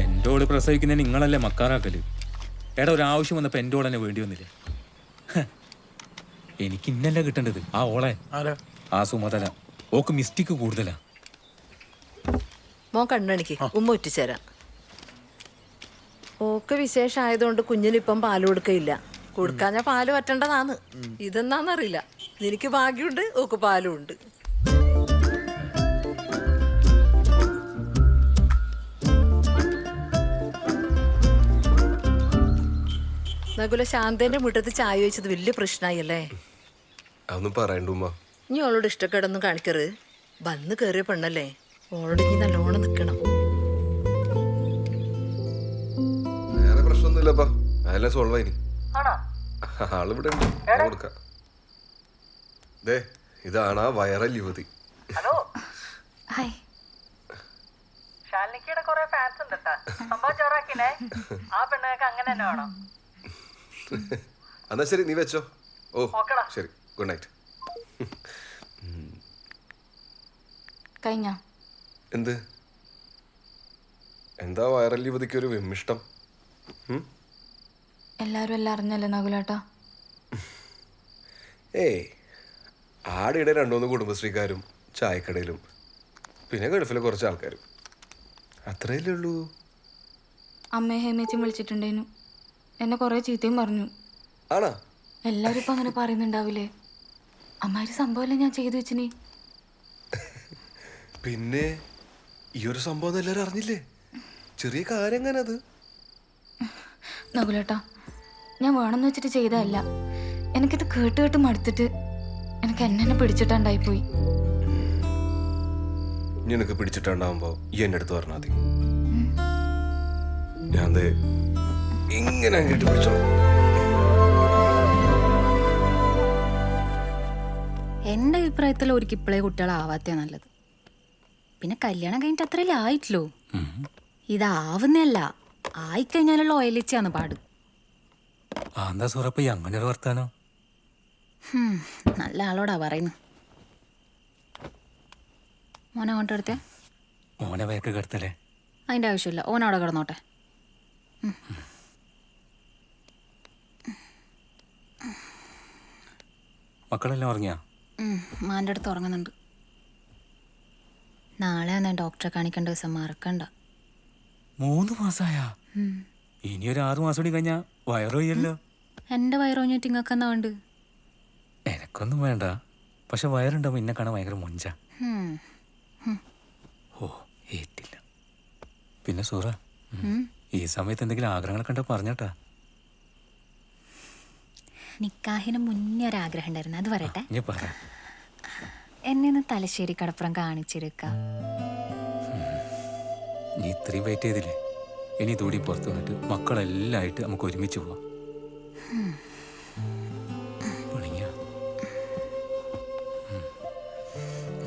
എൻ്റെ ഓള് പ്രസവിക്കുന്നതിന് നിങ്ങളല്ലേ മക്കാറാക്കല്. എടാ ഒരാവശ്യം വന്നപ്പോൾ എൻ്റെ ഓൾ തന്നെ വേണ്ടി വന്നില്ല. എനിക്ക് ഇന്നല്ല കിട്ടേണ്ടത് ആ ഓളെ. ആ സുമതല ഓക്ക് മിസ്റ്റേക്ക് കൂടുതലാ. മോൻ കണ്ണണിക്ക് ഉമ്മ ഉറ്റിച്ചേരാം. ഓക്ക് വിശേഷമായതുകൊണ്ട് കുഞ്ഞിനിപ്പം പാല് കൊടുക്കയില്ല. കൊടുക്കാഞ്ഞ പാല് പറ്റേണ്ടതാന്ന്. ഇതെന്നാന്നറിയില്ല. നിനക്ക് ഭാഗ്യമുണ്ട്, ഓക്ക് പാലും ഉണ്ട്. നകുല ശാന്തന്റെ മുറ്റത്ത് ചായ വെച്ചത് വലിയ പ്രശ്നമായല്ലേ? അതൊന്നും പറയണ്ടുമ്മ. ഇനി ഓളോട് ഇഷ്ടക്കേടൊന്നും കാണിക്കരുത്. വന്ന് കയറിയ പെണ്ണല്ലേ, ഓളോട് ഇനി നല്ലോണം നിക്കണം. വേറെ പ്രശ്നമൊന്നുമില്ലപ്പാ, അതെല്ലാം സോൾവ് ആയിനി. ആളിവിടെ ഉണ്ട്, കൊടുക്കാം. ദേ ഇതാണ് ആ വൈറൽ യുവതി. Hello hi. ഷാലിനിക്കയുടെ കുറെ ഫാൻസ് ഉണ്ട് ട്ടാ. സംഭവം ചോറാക്കിനെ. ആ പെണ്ണൊക്കെ അങ്ങനെ തന്നെ വേണം. എന്നാ ശരി, നീ വെച്ചോ. ഓ ശരി, ഗുഡ് നൈറ്റ്. കഴിഞ്ഞ എന്ത്? എന്താ വൈറൽ യുവതിക്ക് ഒരു വിമ്മിഷ്ടം? എല്ലാരും എല്ലാം അറിഞ്ഞല്ലേ നകുലേട്ടാ? ഏയ്, ആടിയുടെ രണ്ടുമൂന്ന് കുടുംബശ്രീക്കാരും ചായക്കടയിലും പിന്നെ ഗൾഫിലെ കുറച്ച് ആൾക്കാരും, അത്രയല്ലേ ഉള്ളൂ. അമ്മയെ ഹേമേച്ചും വിളിച്ചിട്ടുണ്ടേനു. എന്നെ കുറെ ചീത്തയും പറഞ്ഞു. ആണാ? എല്ലാരും ഇപ്പൊ അങ്ങനെ പറയുന്നുണ്ടാവില്ലേ? അമ്മാര് സംഭവമല്ലേ ഞാൻ ചെയ്തു വെച്ചിനി. പിന്നെ ഈ ഒരു സംഭവം എല്ലാരും അറിഞ്ഞില്ലേ? ചെറിയ കാര്യം എങ്ങനെ അത്? നകുലേട്ടാ, ഞാൻ വേണമെന്ന് വെച്ചിട്ട് ചെയ്തതല്ല. എനിക്കിത് കേട്ട് കേട്ട് മടുത്തിട്ട് എനിക്ക് എന്നെ പിടിച്ചിട്ടുണ്ടായിപ്പോയി. നിനക്ക് പിടിച്ചിട്ടുണ്ടാവുമ്പോ ഈ എന്റെ അടുത്ത് പറഞ്ഞാൽ മതി. ഞാൻ ഇങ്ങനെ കേട്ട് പിടിച്ചോ. എൻ്റെ അഭിപ്രായത്തിൽ ഒരിക്കൽ ഇപ്പോഴേ കുട്ടികളാവാത്തേ നല്ലത്. പിന്നെ കല്യാണം കഴിഞ്ഞിട്ട് അത്രയല്ലേ ആയിട്ടില്ലോ. ഇതാവുന്നല്ല, ആയിക്കഴിഞ്ഞാലുള്ള ഓയിലിച്ചാന്ന് പാട്. എന്താ സുറപ്പ അങ്ങനെ ഒരു വർത്താനോ? നല്ല ആളോടാ പറയുന്നു. മോനെ അങ്ങോട്ട് എടുത്തേ. മോനെ വേക്ക് കിടത്തല്ലേ? അതിൻ്റെ ആവശ്യമില്ല, ഓനവിടെ കിടന്നോട്ടെ. മക്കളെല്ലാം ഉറങ്ങിയാ? മാൻ്റെ അടുത്ത് ഉറങ്ങുന്നുണ്ട്. നാളെ ഞാൻ ഡോക്ടറെ കാണിക്കേണ്ട ദിവസം മറക്കണ്ട. 3 മാസായാ? ഇനി ഒരു 6 മാസം കൂടി കഴിഞ്ഞാ വയറോയല്ലോ. എൻ്റെ വയറോഞ്ഞിട്ട് ഇങ്ങക്ക് എന്നാ ഉണ്ട്? എനക്കൊന്നും വേണ്ട, പക്ഷെ വയറുണ്ടാവും എന്നെ കാണാൻ ഭയങ്കര മൊഞ്ച. ഓ ഏറ്റില്ല. പിന്നെ സൂറ, ഈ സമയത്ത് എന്തെങ്കിലും ആഗ്രഹങ്ങൾ കണ്ട പറഞ്ഞാട്ടാ. നിക്കാഹിന് മുന്നേ ഒരാഗ്രഹം ഉണ്ടായിരുന്നു, അത് പറയട്ടെ. നീ പറ. എന്നെ ഒന്ന് തലശ്ശേരി കടപ്പുറം കാണിച്ചിരിക്ക. നീ ഇത്രയും വെയിറ്റ് ചെയ്തില്ലേ? ഇനി തൂടി പുറത്തു വന്നിട്ട് മക്കളെല്ലാം ആയിട്ട് നമുക്ക് ഒരുമിച്ച് പോവാം.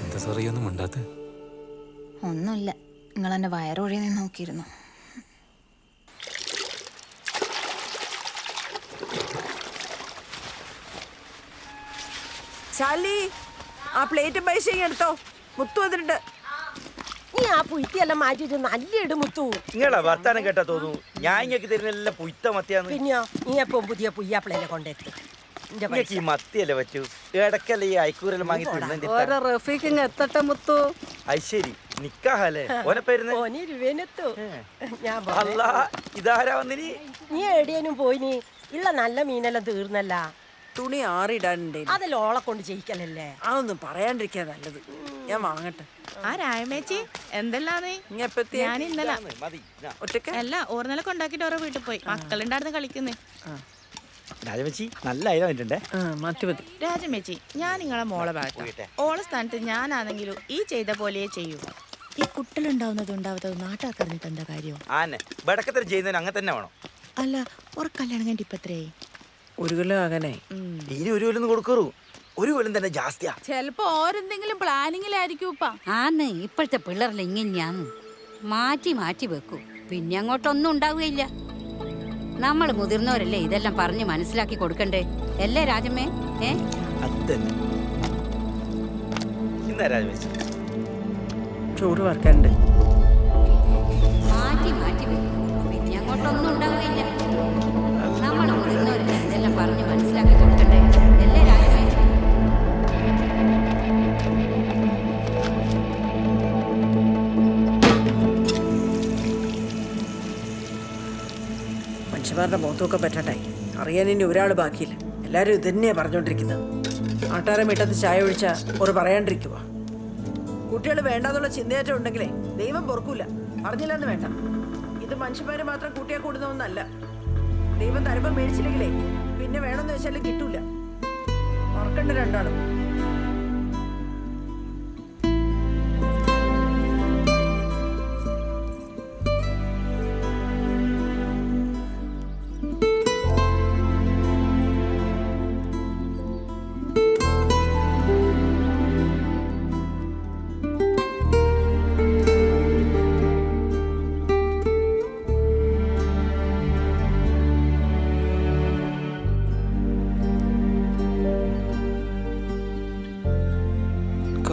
എന്താ സോറി ഒന്നും ഉണ്ടാത്ത? ഒന്നുമില്ല, നിങ്ങൾ എൻ്റെ വയറൊഴിയെ നിന്ന് നോക്കിയിരുന്നു. ശാലി, ആ പ്ലേറ്റും പൈസയും എടുത്തോ. മുത്തു വന്നിട്ടുണ്ട്. നീ ആ പുയ്ത്തിയെല്ലാം മാറ്റിട്ട് നല്ല ഇട് മുത്തു. നിങ്ങളാ വർത്താനം കേട്ടാ തോന്നുന്നു ഞാൻ ഇങ്ങക്ക് തരുന്നെല്ലാം പുയ്ത്ത മത്തിയാന്ന്. പിന്നെയോ, നീ എപ്പം പുതിയ പുയ്യാപ്പിളേനെ കൊണ്ടെത്തി. ഈ മത്തിയല്ലേ പറ്റൂ, ഇടക്കല്ലേ ഈ അയക്കൂരെല്ലാം വാങ്ങി തിന്നെ. എത്തട്ടെ മുത്തു. ഐശ്വരി നിക്കാഹല്ലേ ഓനെ പേരുന്ന്? അല്ല, ഇതാരാ വന്നിനി? നീ എവിടെയും പോയിനി? ഉള്ള നല്ല മീനെല്ലാം തീർന്നല്ല. തുണി ആറിടാനുണ്ടേ, അതെല്ലാം ഓളെ കൊണ്ട് ചെയ്യിക്കലല്ലേ. അതൊന്നും പറയാണ്ടിരിക്കാ നല്ലത്. ഞാൻ വാങ്ങട്ടെ. ആ രായമേച്ചി എന്തെല്ലാന്ന്? ഞാൻ ഇന്നലെ ഒറ്റക്ക് അല്ല ഓർന്നല കൊണ്ടാക്കിട്ട് ഓരോ വീട്ടിൽ പോയി. മക്കളുണ്ടായിരുന്നു കളിക്കുന്നേ. രാജമേച്ചി നല്ല അയില വന്നിട്ടുണ്ടേ. രാജമേച്ചി, ഞാൻ നിങ്ങളെ മോളെ ഭാഗത്ത് ഓളെ സ്ഥാനത്ത് ഞാനാണെങ്കിലും ഈ ചെയ്ത പോലെ ചെയ്യൂ. ഈ കുട്ടികളുണ്ടാവുന്നത് ഉണ്ടാവാത്തത് നാട്ടുകാർക്ക് അറിഞ്ഞിട്ട് എന്താ കാര്യം? ആന്നെ ബടക്കത്തരം ചെയ്യുന്നതിന് അങ്ങനെ തന്നെ വേണം. അല്ല, ഒരു കല്യാണം കഴിഞ്ഞിട്ട് ഇപ്പൊ എത്രയായി? 1 കിലോ അങ്ങനെ. ഇനി 1 കൊല്ലം കൊടുക്കറു, 1 കൊല്ലം തന്നെ ജാസ്തിയാ. ചെലപ്പോ ഓരെന്തെങ്കിലും പ്ലാനിങ്ങിലായിരിക്കും. ആന്ന് ഇപ്പോഴത്തെ പിള്ളേരെല്ലാം ഇങ്ങനെയാന്ന് മാറ്റി മാറ്റി വെക്കും. പിന്നെ അങ്ങോട്ടൊന്നും ഉണ്ടാവുകയില്ല. നമ്മൾ മുതിർന്നവരല്ലേ ഇതെല്ലാം പറഞ്ഞ് മനസ്സിലാക്കി കൊടുക്കണ്ടേ അല്ലേ രാജമ്മേ? ഇന്നാ രാജമേച്ചി ചോറ് വറക്കണ്ട്. മാറ്റി മാറ്റി മനുഷ്യന്മാരുടെ മുഖത്തൊക്കെ പറ്റണ്ടായി. അറിയാൻ ഇനി ഒരാൾ ബാക്കിയില്ല. എല്ലാരും ഇത് തന്നെയാ പറഞ്ഞോണ്ടിരിക്കുന്നത്. ആട്ടാരെ മിട്ടത്ത് ചായ ഒഴിച്ചാ ഒരു പറയാണ്ടിരിക്കുക. കുട്ടികൾ വേണ്ടാന്നുള്ള ചിന്തയേറ്റം ഉണ്ടെങ്കിലേ ദൈവം പൊറുക്കൂല. പറഞ്ഞില്ലെന്ന് വേണ്ട. ഇത് മനുഷ്യന്മാര് മാത്രം കൂട്ടിയാ കൂടുന്ന ഒന്നല്ല. ദൈവം തരുമ്പം മേടിച്ചില്ലെങ്കിലേ പിന്നെ വേണമെന്ന് വെച്ചാലും കിട്ടൂല. ഓർക്കണ്ട രണ്ടാളും.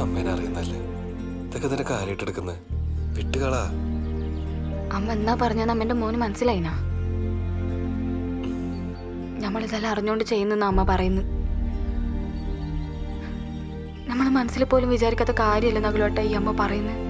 അമ്മേനെ അറിയുന്നല്ലേ ഇതൊക്കെ തന്നെ കാര്യമായിട്ടെടുക്കുന്നത്. വിട്ടുകളാ. അമ്മ എന്നാ പറഞ്ഞത് അമ്മന്റെ മോന് മനസ്സിലായിനാ? നമ്മളിതെല്ലാം അറിഞ്ഞോണ്ട് ചെയ്യുന്ന അമ്മ പറയുന്നു. നമ്മൾ മനസ്സിൽ പോലും വിചാരിക്കാത്ത കാര്യമല്ല നഗലോട്ട ഈ അമ്മ പറയുന്നത്.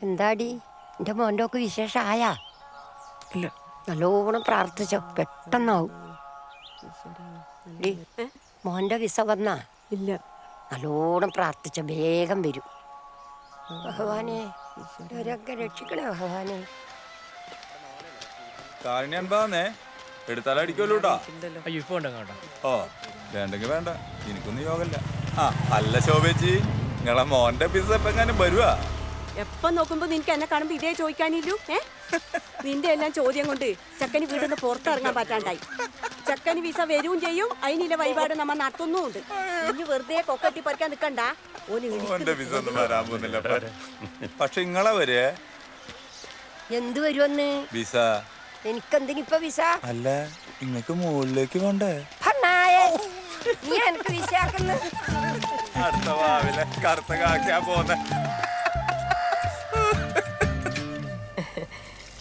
എന്താടി എന്റെ മോൻ്റെ ഒക്കെ വിശേഷമായ? ഇല്ല. നല്ലോണം പ്രാർത്ഥിച്ചോ, പെട്ടെന്നാവും. മോൻ്റെ വിസ വന്നാ? ഇല്ല. നല്ലോണം പ്രാർത്ഥിച്ച വേഗം വരും. ഭഗവാനെ ഇവരൊക്കെ രക്ഷിക്കണേ ഭഗവാനെ. എടുത്താലടിക്കോളൂട്ടാ. ഓ വേണ്ടെങ്കിൽ വേണ്ട, എനിക്കൊന്നും യോഗല്ല. ആ അല്ല ശോഭേച്ചി, നിങ്ങളെ മോന്റെ പിസ എപ്പെങ്ങാനും വരുവാ? എപ്പൊ നോക്കുമ്പോ നിനക്ക് എന്നെ കാണുമ്പോ ഇതേ ചോദിക്കാനില്ലു. നിന്റെ എല്ലാം ചോദ്യം കൊണ്ട് ചക്കന് വീടിന്ന് പുറത്തിറങ്ങാൻ പറ്റാണ്ടായി. ചക്കന് വിസ വരും ചെയ്യും, അതിനില്ല വഴിപാട് നമ്മ നടത്തുന്നുണ്ട്. ഇനി വെറുതെ കൊക്കട്ടി പറിക്കാൻ നിക്കണ്ട. ഓന്റെ പിസ ഒന്നും വരാൻ പോകുന്നില്ല. പക്ഷെ നിങ്ങളെ വരെ എന്ത് വരുമെന്ന് വിസ? എനിക്കെന്തിനിപ്പൊ വിസ? അല്ല ഇങ്ങക്ക് മുകളിലേക്ക് പോണ്ടേ? നീ എനിക്ക് വിസ ആക്കുന്ന അടുത്ത ഭാവിലെ കറുത്ത കാക്കിയാ പോന്നെ.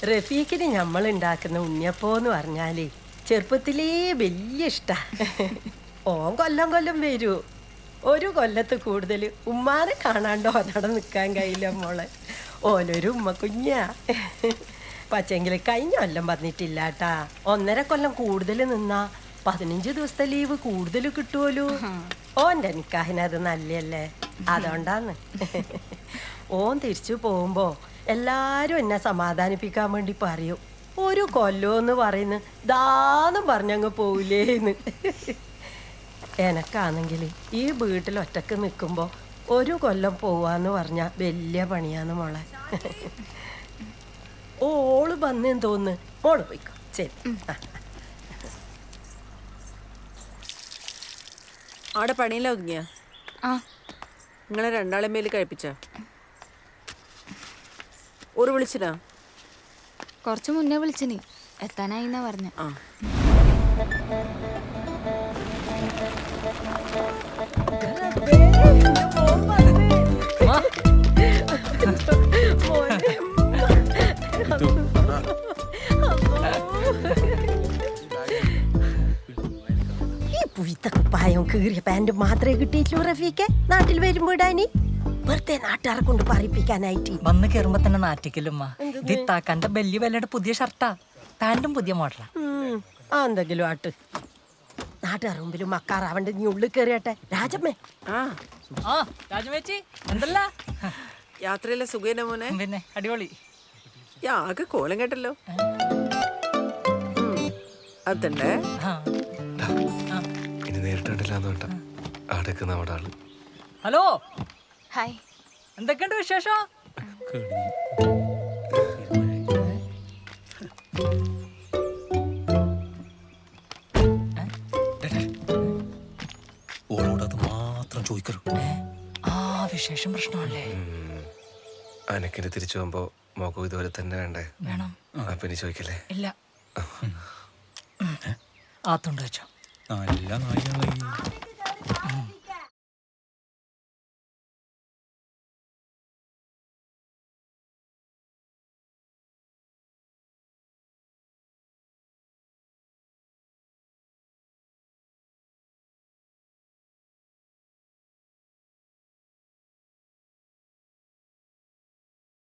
റഫീഖിന് നമ്മൾ ഉണ്ടാക്കുന്ന ഉണ്ണിയപ്പോന്ന് പറഞ്ഞാല് ചെറുപ്പത്തിലേ വലിയ ഇഷ്ടാ. ഓൻ കൊല്ലം വരൂ. ഒരു കൊല്ലത്ത് കൂടുതൽ ഉമ്മാനെ കാണാണ്ടോ ഓനവിടെ നിൽക്കാൻ കഴിയില്ല മോളെ. ഓനൊരു ഉമ്മ കുഞ്ഞാ. പക്ഷെങ്കിൽ കഴിഞ്ഞ കൊല്ലം വന്നിട്ടില്ല കേട്ടാ. 1.5 കൊല്ലം കൂടുതൽ നിന്നാ 15 ദിവസത്തെ ലീവ് കൂടുതൽ കിട്ടുമല്ലോ. ഓൻ്റെ നിക്കാഹിനത് നല്ലല്ലേ, അതുകൊണ്ടാന്ന്. ഓൻ തിരിച്ചു പോകുമ്പോ എല്ലാരും എന്നെ സമാധാനിപ്പിക്കാൻ വേണ്ടി പറയും, ഒരു കൊല്ലോന്ന് പറയുന്നു ദാന്നും പറഞ്ഞങ്ങ് പോവില്ലേന്ന്. എനക്കാണെങ്കിൽ ഈ വീട്ടിൽ ഒറ്റക്ക് നിൽക്കുമ്പോൾ ഒരു കൊല്ലം പോവാന്ന് പറഞ്ഞാൽ വലിയ പണിയാന്ന് മോളെ. ഓള് വന്നേന്ന് തോന്നുന്നു. മോള് പോയിക്കോ. ശരി. അവിടെ പണിയില്ല ഒതുങ്ങിയ? ആ. നിങ്ങളെ രണ്ടാളെ മേല് കഴിപ്പിച്ച? ഒരു വിളിച്ചിനാ? കുറച്ച് മുന്നേ വിളിച്ചിനി, എത്താനായി എന്നാ പറഞ്ഞ. ആ. ഈ പുയ്ത്ത കുപ്പായം കീറിയ പാൻറ് മാത്രമേ കിട്ടിയിട്ടുള്ളൂ റഫീക്കെ നാട്ടിൽ വരുമ്പോ ഇടാനി. വെറുതെ നാട്ടുകാരെ കൊണ്ട് പറയിപ്പിക്കാനായിട്ട്. വന്ന് കയറുമ്പോ തന്നെ നാറ്റിക്കലുമ്മ. ഇത് ഇത്താക്കാന്റെ വലിയ വിലയുടെ പുതിയ ഷർട്ടാ, പാന്റും പുതിയ മോഡലാ. എന്തെങ്കിലും ആട്ട്. നാട്ടുകാർ മുമ്പിൽ മക്കാറാവണ്ട്. നീ ഉള്ളിൽ കയറിയട്ടെ രാജമ്മേ. രാജമേച്ചി എന്തല്ല യാത്രയിലെ സുഖേന മോനെ? പിന്നെ അടിപൊളി. ആകെ കോലം കേട്ടല്ലോ. അതണ്ടേ ഇനി നേരിട്ടില്ലാന്ന് വേണ്ട. അടക്കുന്ന അവിടെ ആള്. ഹലോ. ഹായ്. എന്തൊക്കെയുണ്ട് വിശേഷം? ഓളോടത് മാത്രം ചോദിക്കരുത്. വിശേഷം പ്രശ്നമല്ലേ? അനക്കിന് തിരിച്ചു പോകുമ്പോ മോക്കും ഇതുപോലെ തന്നെ വേണ്ടേ? വേണം. അപ്പൊ ഇനി ചോദിക്കല്ലേ? ഇല്ല. ആത്തുണ്ട് വെച്ചോ. നല്ല നായികളെ